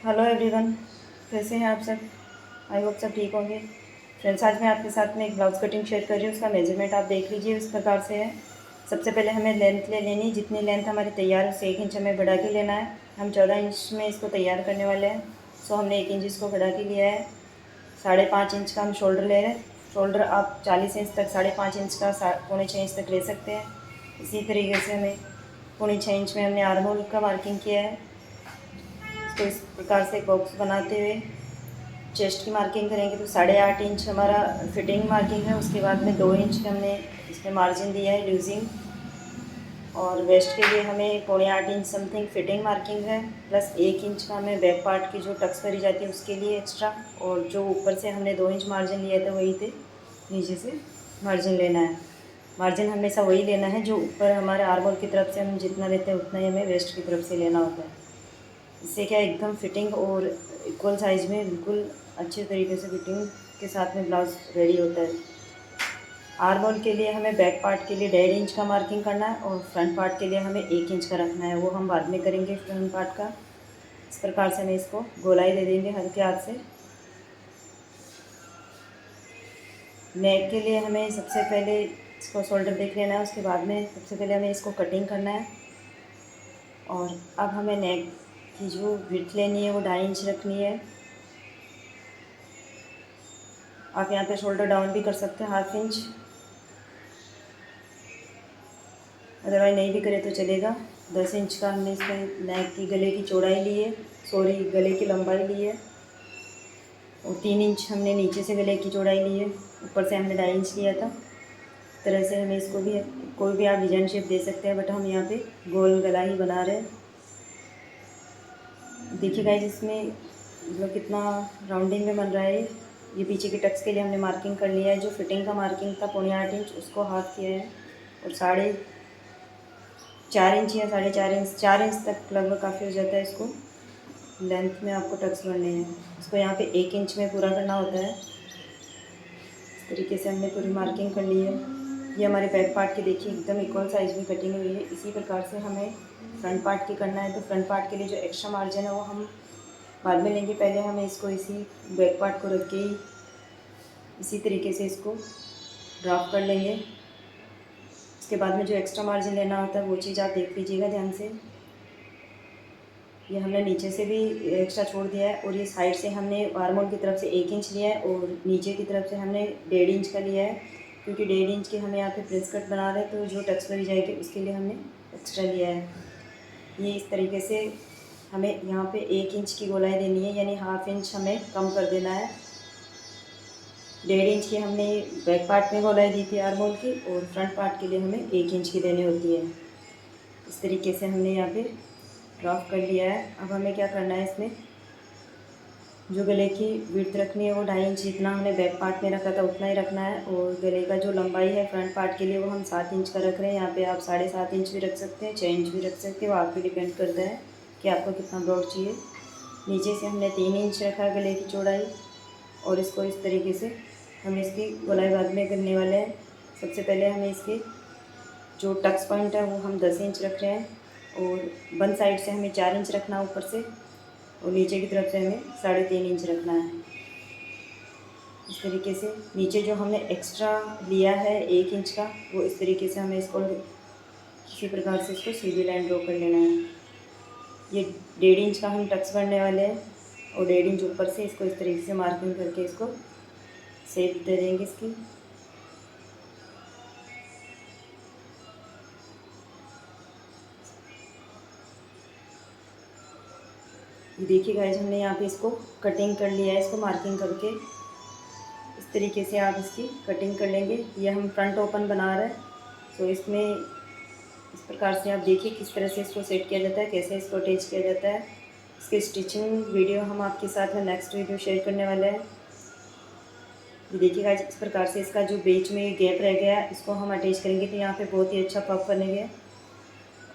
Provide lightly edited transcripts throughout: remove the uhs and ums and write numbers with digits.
Hello everyone, कैसे हैं आप सब। आई होप सब ठीक होंगे। फ्रेंड्स, आज मैं आपके साथ में एक ब्लाउज़ कटिंग शेयर कर रही हूँ। उसका मेजरमेंट आप देख लीजिए, उस प्रकार से है। सबसे पहले हमें लेंथ ले लेनी, जितनी लेंथ हमारी तैयार है उससे 1 इंच हमें बढ़ा के लेना है। हम 14 इंच में इसको तैयार करने वाले हैं, सो हमने 1 इंच इसको बढ़ा के लिया है। 5.5 इंच का हम शोल्डर ले रहे हैं। शोल्डर आप 40 इंच तक, 5.5 इंच का 5.25 इंच तक ले सकते हैं। इसी तरीके से हमें 5.25 इंच में हमने आर्म होल का मार्किंग किया है। तो इस प्रकार से बॉक्स बनाते हुए चेस्ट की मार्किंग करेंगे तो 8.5 इंच हमारा फिटिंग मार्किंग है। उसके बाद में 2 इंच का हमने इसमें मार्जिन दिया है लूजिंग, और वेस्ट के लिए हमें 7.25 इंच समथिंग फिटिंग मार्किंग है। प्लस 1 इंच का हमें बैक पार्ट की जो टक्स करी जाती है उसके लिए एक्स्ट्रा, और जो ऊपर से हमने 2 इंच मार्जिन लिया था वही थे नीचे से मार्जिन लेना है। मार्जिन हमेशा वही लेना है जो ऊपर हमारे आर्मोल की तरफ से हम जितना लेते हैं उतना ही हमें वेस्ट की तरफ से लेना होता है। इससे क्या एकदम फिटिंग और इक्वल साइज़ में बिल्कुल अच्छे तरीके से फिटिंग के साथ में ब्लाउज़ रेडी होता है। आर्म होल के लिए हमें बैक पार्ट के लिए 1.5 इंच का मार्किंग करना है, और फ्रंट पार्ट के लिए हमें 1 इंच का रखना है। वो हम बाद में करेंगे फ्रंट पार्ट का। इस प्रकार से हमें इसको गोलाई दे देंगे हल्के हाथ से। नेक के लिए हमें सबसे पहले इसको शोल्डर देख लेना है, उसके बाद में सबसे पहले हमें इसको कटिंग करना है। और अब हमें नेक की जो विड्थ लेनी है वो 2.5 इंच रखनी है। आप यहाँ पे शोल्डर डाउन भी कर सकते हैं 1/2 इंच, अदरवाइज नहीं भी करें तो चलेगा। 10 इंच का हमने इसमें नेक की गले की चौड़ाई ली है, गले की लंबाई ली है, और 3 इंच हमने नीचे से गले की चौड़ाई ली है। ऊपर से हमने 2.5 इंच लिया था। इस तरह से हमें इसको भी कोई भी आप डिजाइन शेप दे सकते हैं, बट हम यहाँ पे गोल गला ही बना रहे हैं। देखिए गाइस, इसमें मतलब कितना राउंडिंग में बन रहा है। ये पीछे के टक्स के लिए हमने मार्किंग कर लिया है। जो फिटिंग का मार्किंग था 7.25 इंच, उसको हाफ किया है, और 4.5 इंच या 4.5 इंच, 4 इंच तक लगभग काफ़ी हो जाता है। इसको लेंथ में आपको टक्स बनने हैं, इसको यहाँ पे 1 इंच में पूरा करना होता है। इस तरीके से हमने पूरी मार्किंग कर ली है। ये हमारे बैक पार्ट की देखिए एकदम इक्वल साइज़ में कटिंग हुई है। इसी प्रकार से हमें फ्रंट पार्ट की करना है। तो फ्रंट पार्ट के लिए जो एक्स्ट्रा मार्जिन है वो हम बाद में लेंगे। पहले हमें इसको इसी बैक पार्ट को रख के ही इसी तरीके से इसको ड्राफ्ट कर लेंगे। उसके बाद में जो एक्स्ट्रा मार्जिन लेना होता है वो चीज़ आप देख लीजिएगा ध्यान से। ये हमने नीचे से भी एक्स्ट्रा छोड़ दिया है, और ये साइड से हमने आर्म होल की तरफ से 1 इंच लिया है, और नीचे की तरफ से हमने 1.5 इंच का लिया है। क्योंकि 1.5 इंच के हमें यहाँ पे प्रिंस कट बना रहे हैं, तो जो टक्स करी जाएगी उसके लिए हमने एक्स्ट्रा लिया है। ये इस तरीके से हमें यहाँ पे 1 इंच की गोलाई देनी है, यानी 1/2 इंच हमें कम कर देना है। 1.5 इंच की हमने बैक पार्ट में गोलाई दी थी आर्म होल की, और फ्रंट पार्ट के लिए हमें 1 इंच की देनी होती है। इस तरीके से हमने यहाँ पे ड्राफ्ट कर लिया है। अब हमें क्या करना है, इसमें जो गले की विड्थ रखनी है वो 2.5 इंच जितना हमने बैक पार्ट में रखा था उतना ही रखना है, और गले का जो लंबाई है फ्रंट पार्ट के लिए वो हम 7 इंच का रख रहे हैं। यहाँ पे आप 7.5 इंच भी रख सकते हैं, 6 इंच भी रख सकते हैं, वो आप पे डिपेंड करता है कि आपको कितना ब्रॉड चाहिए। नीचे से हमने 3 इंच रखा है गले की चौड़ाई, और इसको इस तरीके से हम इसकी गोलाई बाद में करने वाले हैं। सबसे पहले हमें इसके जो टक्स पॉइंट है वो हम 10 इंच रख रहे हैं, और वन साइड से हमें 4 इंच रखना है ऊपर से, और नीचे की तरफ से हमें 3.5 इंच रखना है। इस तरीके से नीचे जो हमने एक्स्ट्रा लिया है 1 इंच का, वो इस तरीके से हमें इसको किसी प्रकार से इसको सीधी लाइन ड्रॉ कर लेना है। ये 1.5 इंच का हम टक्स करने वाले हैं, और 1.5 इंच ऊपर से इसको इस तरीके से मार्किंग करके इसको शेप दे देंगे इसकी। देखिए गाइस, हमने यहाँ पे इसको कटिंग कर लिया है, इसको मार्किंग करके इस तरीके से आप इसकी कटिंग कर लेंगे। ये हम फ्रंट ओपन बना रहे हैं, तो इसमें इस प्रकार से आप देखिए किस तरह से इसको सेट किया जाता है, कैसे इसको अटैच किया जाता है। इसकी स्टिचिंग वीडियो हम आपके साथ में नेक्स्ट वीडियो शेयर करने वाले हैं। ये देखिएगा इस प्रकार से इसका जो बीच में गैप रह गया इसको हम अटैच करेंगे, तो यहाँ पे बहुत ही अच्छा पफ बनेंगे,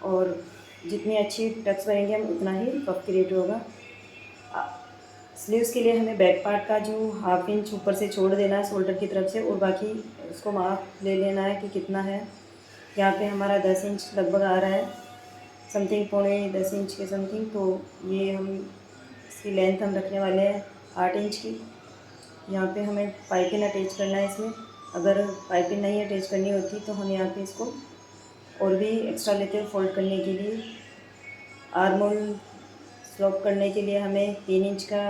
और जितनी अच्छी टक्स बनेंगे हम उतना ही पफ क्रिएट होगा। स्लीव्स के लिए हमें बैक पार्ट का जो 1/2 इंच ऊपर से छोड़ देना है शोल्डर की तरफ से, और बाकी उसको माप ले लेना है कि कितना है। यहाँ पे हमारा 10 इंच लगभग आ रहा है, समथिंग 10.25 इंच के समथिंग। तो ये हम इसकी लेंथ हम रखने वाले हैं 8 इंच की। यहाँ पे हमें पाइपिंग अटैच करना है इसमें। अगर पाइपिंग नहीं अटैच करनी होती तो हम यहाँ पे इसको और भी एक्स्ट्रा लेते हैं फोल्ड करने के लिए। आर्म होल स्लॉप करने के लिए हमें 3 इंच का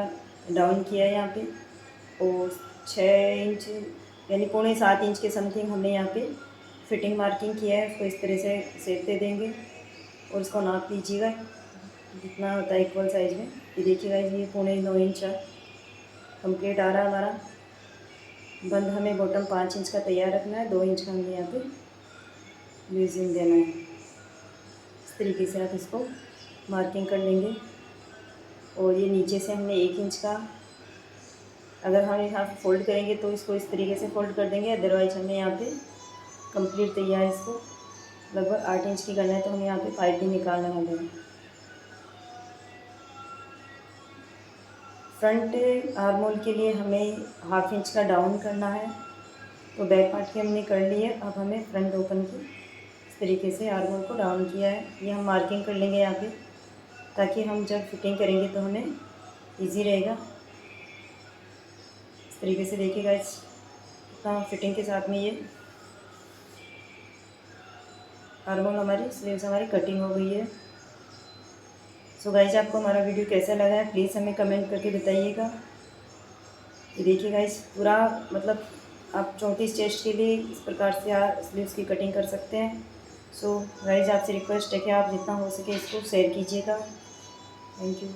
डाउन किया है यहाँ पे, और 6 इंच यानी 6.25 इंच के समथिंग हमने यहाँ पे फिटिंग मार्किंग किया है। उसको इस तरह से सेट दे देंगे और इसको नाप लीजिएगा जितना होता है इक्वल साइज़ में। ये देखिएगा ये 9.25 इंच कंप्लीट आ रहा है हमारा। बंद हमें बॉटम 5 इंच का तैयार रखना है, 2 इंच का हमें यहाँ पे लूजिंग देना है। इस तरीके से आप इसको मार्किंग कर लेंगे। और ये नीचे से हमने 1 इंच का, अगर हम यहाँ पे फोल्ड करेंगे तो इसको इस तरीके से फोल्ड कर देंगे, अदरवाइज हमें यहाँ पे कंप्लीट तैयार इसको लगभग 8 इंच की करना है, तो हमें यहाँ पे पाइप भी निकालना होगा। फ्रंट आर्म होल के लिए हमें 1/2 इंच का डाउन करना है, तो बैक पार्ट के हमने कर लिए। अब हमें फ्रंट ओपन की इस तरीके से आर्म होल को डाउन किया है। ये हम मार्किंग कर लेंगे यहाँ पे, ताकि हम जब फिटिंग करेंगे तो हमें इजी रहेगा। इस तरीके से देखिएगा इस फिटिंग के साथ में ये आर्म होल हमारी स्लीव्स हमारी कटिंग हो गई है। सो गाइज, आपको हमारा वीडियो कैसा लगा है प्लीज़ हमें कमेंट करके बताइएगा। ये देखिए गाइज, पूरा मतलब आप 34 चेस्ट के लिए इस प्रकार से आप स्लीव्स की कटिंग कर सकते हैं। सो गाइज, आपसे रिक्वेस्ट है कि आप जितना हो सके इसको शेयर कीजिएगा। Thank you.